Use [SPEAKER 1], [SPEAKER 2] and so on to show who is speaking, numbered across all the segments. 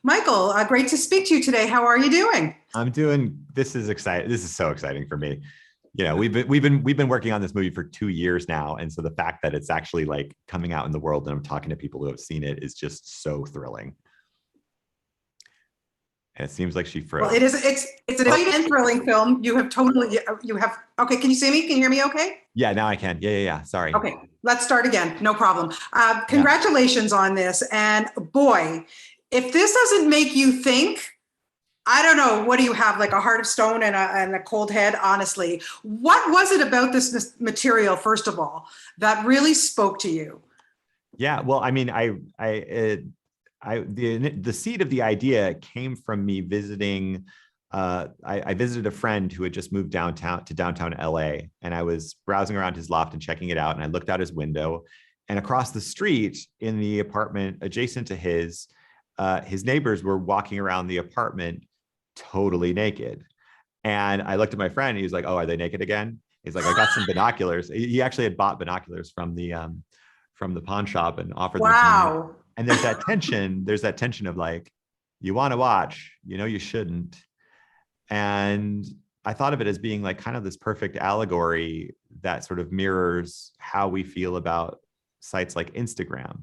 [SPEAKER 1] Michael, great to speak to you today. How are you doing?
[SPEAKER 2] I'm doing. This is exciting. This is so exciting for me. We've been working on this movie for 2 years now, and so the fact that it's actually like coming out in the world and I'm talking to people who have seen it is just so thrilling. And it seems like she
[SPEAKER 1] Well,
[SPEAKER 2] froze.
[SPEAKER 1] it's an exciting and thrilling film. You have okay. Can you see me? Can you hear me? Okay.
[SPEAKER 2] Yeah, now I can. Yeah. Sorry.
[SPEAKER 1] Okay. Let's start again. No problem.
[SPEAKER 2] Yeah.
[SPEAKER 1] Congratulations on this. And boy, if this doesn't make you think, I don't know. What do you have? Like a heart of stone and a cold head? Honestly, what was it about this material, first of all, that really spoke to you?
[SPEAKER 2] Yeah. Well, I mean, the seed of the idea came from me visiting. I visited a friend who had just moved downtown LA, and I was browsing around his loft and checking it out. And I looked out his window, and across the street in the apartment adjacent to his neighbors were walking around the apartment totally naked. And I looked at my friend, and he was like, "Oh, are they naked again?" He's like, "I got some binoculars." He actually had bought binoculars from the pawn shop and offered them to me.
[SPEAKER 1] Wow.
[SPEAKER 2] And there's that tension of like, you want to watch, you shouldn't. And I thought of it as being like kind of this perfect allegory that sort of mirrors how we feel about sites like Instagram,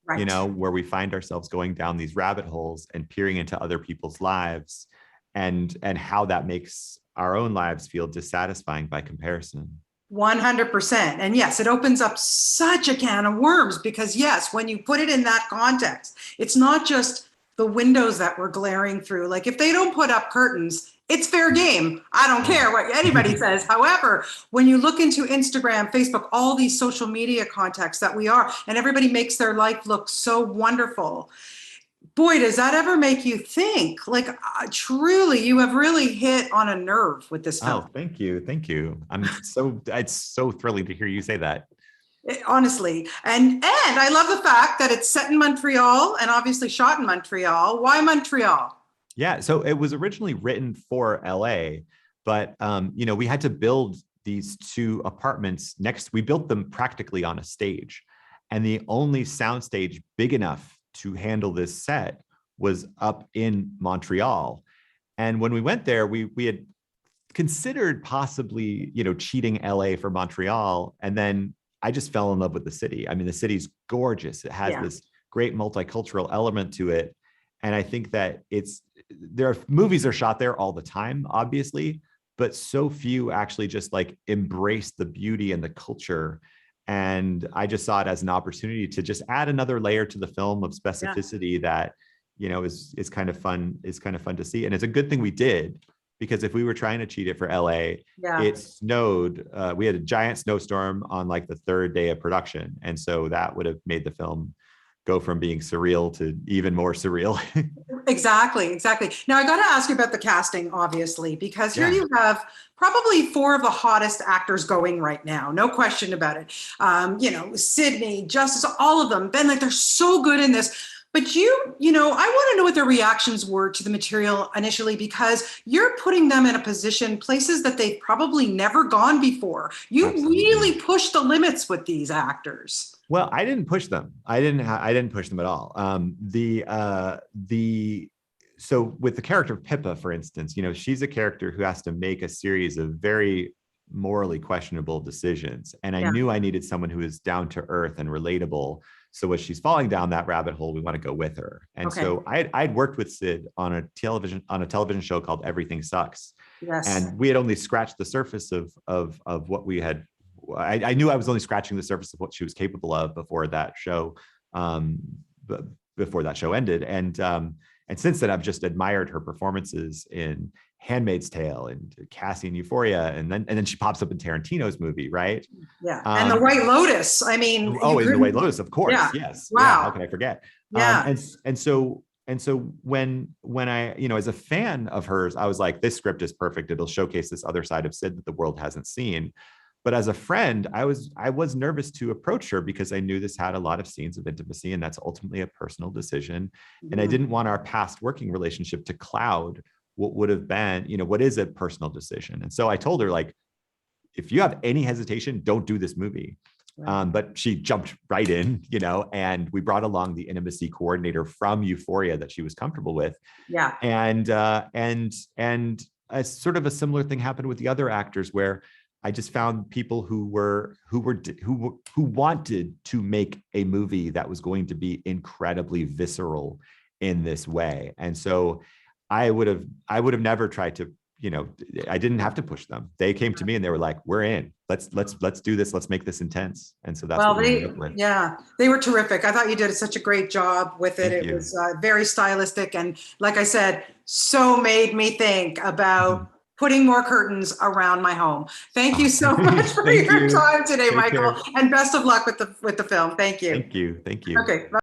[SPEAKER 1] Right.
[SPEAKER 2] where we find ourselves going down these rabbit holes and peering into other people's lives, and how that makes our own lives feel dissatisfying by comparison.
[SPEAKER 1] 100%. And yes, it opens up such a can of worms because, yes, when you put it in that context, it's not just the windows that we're glaring through. Like if they don't put up curtains, it's fair game. I don't care what anybody says. However, when you look into Instagram, Facebook, all these social media contexts that we are, and everybody makes their life look so wonderful. Boy, does that ever make you think, like, truly, you have really hit on a nerve with this film.
[SPEAKER 2] Oh, thank you. It's so thrilling to hear you say that.
[SPEAKER 1] Honestly, and I love the fact that it's set in Montreal and obviously shot in Montreal. Why Montreal?
[SPEAKER 2] Yeah, so it was originally written for LA, but we had to build these two apartments next. We built them practically on a stage, and the only soundstage big enough to handle this set was up in Montreal. And when we went there, we had considered possibly, cheating LA for Montreal. And then I just fell in love with the city. I mean, the city's gorgeous. It has this great multicultural element to it. And I think that movies are shot there all the time, obviously, but so few actually just like embrace the beauty and the culture. And I just saw it as an opportunity to just add another layer to the film of specificity that, is kind of fun, to see. And it's a good thing we did, because if we were trying to cheat it for LA, it snowed. We had a giant snowstorm on like the third day of production. And so that would have made the film go from being surreal to even more surreal.
[SPEAKER 1] Exactly. Now, I got to ask you about the casting, obviously, because here you have probably four of the hottest actors going right now. No question about it. Sydney, Justice, all of them. Ben, like, they're so good in this. But I want to know what their reactions were to the material initially, because you're putting them in a position, places that they've probably never gone before. You really push the limits with these actors.
[SPEAKER 2] Well, I didn't push them. I didn't push them at all. So with the character of Pippa, for instance, she's a character who has to make a series of very morally questionable decisions. And I knew I needed someone who is down to earth and relatable. So as she's falling down that rabbit hole, we want to go with her. And so I'd worked with Sid on a television show called Everything Sucks.
[SPEAKER 1] Yes.
[SPEAKER 2] And we had only scratched the surface of what we had. I knew I was only scratching the surface of what she was capable of before that show ended. And since then, I've just admired her performances in Handmaid's Tale and Cassie in Euphoria, and then she pops up in Tarantino's movie, right?
[SPEAKER 1] Yeah, and The White Lotus. I mean,
[SPEAKER 2] in The White Lotus, of course. Yeah. Yes.
[SPEAKER 1] Wow.
[SPEAKER 2] Yeah, how can I forget?
[SPEAKER 1] Yeah.
[SPEAKER 2] And so when I, as a fan of hers, I was like, this script is perfect. It'll showcase this other side of Sid that the world hasn't seen. But as a friend, I was nervous to approach her because I knew this had a lot of scenes of intimacy, and that's ultimately a personal decision. And I didn't want our past working relationship to cloud what would have been, what is a personal decision. And so I told her, like, if you have any hesitation, don't do this movie.
[SPEAKER 1] Right.
[SPEAKER 2] But she jumped right in, you know, and we brought along the intimacy coordinator from Euphoria that she was comfortable with.
[SPEAKER 1] Yeah.
[SPEAKER 2] And a sort of a similar thing happened with the other actors where I just found people who wanted to make a movie that was going to be incredibly visceral in this way. And so I would have never tried to, you know, I didn't have to push them. They came to me and they were like, "We're in. Let's do this. Let's make this intense." And so that's
[SPEAKER 1] Well,
[SPEAKER 2] what we ended up with.
[SPEAKER 1] yeah, they were terrific. I thought you did such a great job with it.
[SPEAKER 2] Thank
[SPEAKER 1] It
[SPEAKER 2] you.
[SPEAKER 1] was very stylistic. And like I said, so made me think about putting more curtains around my home. Thank you so much for
[SPEAKER 2] Thank
[SPEAKER 1] your
[SPEAKER 2] you.
[SPEAKER 1] time today,
[SPEAKER 2] Take
[SPEAKER 1] Michael.
[SPEAKER 2] care.
[SPEAKER 1] And best of luck with the film. Thank you.
[SPEAKER 2] Thank you. Thank you.
[SPEAKER 1] Okay. Bye.